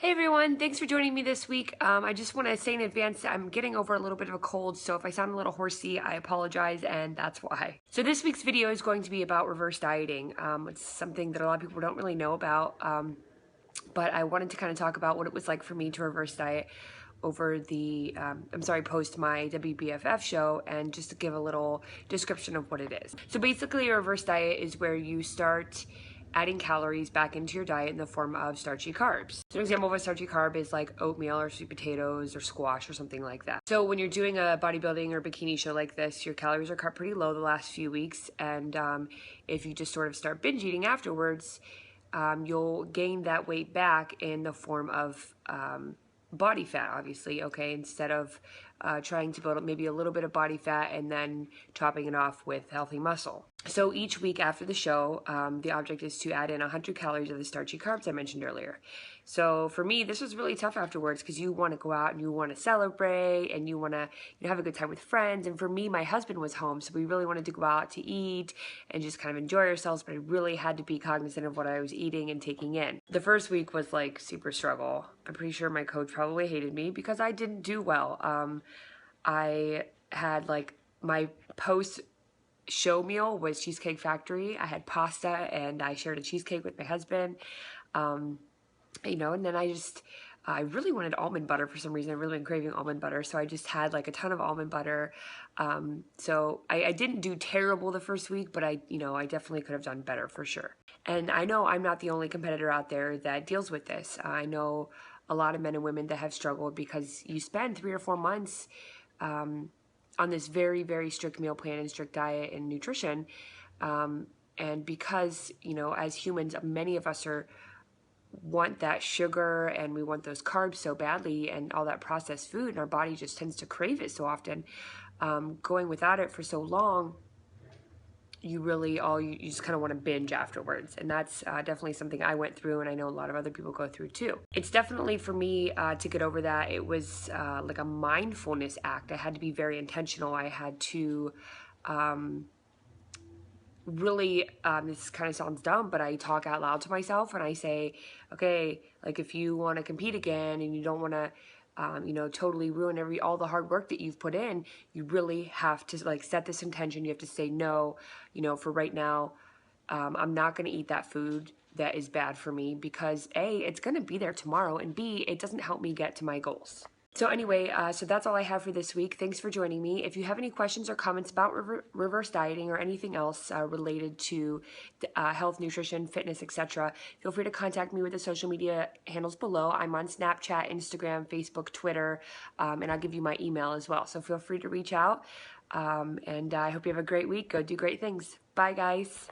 Hey everyone, thanks for joining me this week. I just want to say in advance I'm getting over a little bit of a cold, so if I sound a little horsey, I apologize, and that's why. So this week's video is going to be about reverse dieting. It's something that a lot of people don't really know about, but I wanted to kind of talk about what it was like for me to reverse diet over the, post my WBFF show, and just to give a little description of what it is. So basically a reverse diet is where you start adding calories back into your diet in the form of starchy carbs. So an example of a starchy carb is like oatmeal or sweet potatoes or squash or something like that. So when you're doing a bodybuilding or bikini show like this, your calories are cut pretty low the last few weeks, and if you just sort of start binge eating afterwards, you'll gain that weight back in the form of body fat, obviously, okay, instead of trying to build up maybe a little bit of body fat and then topping it off with healthy muscle. So each week after the show, the object is to add in 100 calories of the starchy carbs I mentioned earlier. So for me, this was really tough afterwards because you want to go out and you want to celebrate and you want to have a good time with friends. And for me, my husband was home, so we really wanted to go out to eat and just kind of enjoy ourselves, but I really had to be cognizant of what I was eating and taking in. The first week was like super struggle. I'm pretty sure my coach probably hated me because I didn't do well. I had like my post show meal was Cheesecake Factory. I had pasta and I shared a cheesecake with my husband. And then I really wanted almond butter for some reason. I've really been craving almond butter, so I just had like a ton of almond butter. So I didn't do terrible the first week, but I definitely could have done better for sure. And I know I'm not the only competitor out there that deals with this. I know a lot of men and women that have struggled because you spend 3 or 4 months on this very, very strict meal plan and strict diet and nutrition. And because, as humans, many of us want that sugar and we want those carbs so badly and all that processed food, and our body just tends to crave it so often. Going without it for so long, you just kind of want to binge afterwards, and that's definitely something I went through, and I know a lot of other people go through too. It's definitely for me to get over that. It was like a mindfulness act. I had to be very intentional. I had to really, this kind of sounds dumb, but I talk out loud to myself and I say, okay, like if you want to compete again and you don't want to totally ruin all the hard work that you've put in, you really have to like set this intention. You have to say no, for right now, I'm not going to eat that food that is bad for me because A, it's going to be there tomorrow, and B, it doesn't help me get to my goals. So anyway, so that's all I have for this week. Thanks for joining me. If you have any questions or comments about reverse dieting or anything else related to health, nutrition, fitness, etc., feel free to contact me with the social media handles below. I'm on Snapchat, Instagram, Facebook, Twitter, and I'll give you my email as well. So feel free to reach out, and I hope you have a great week. Go do great things. Bye, guys.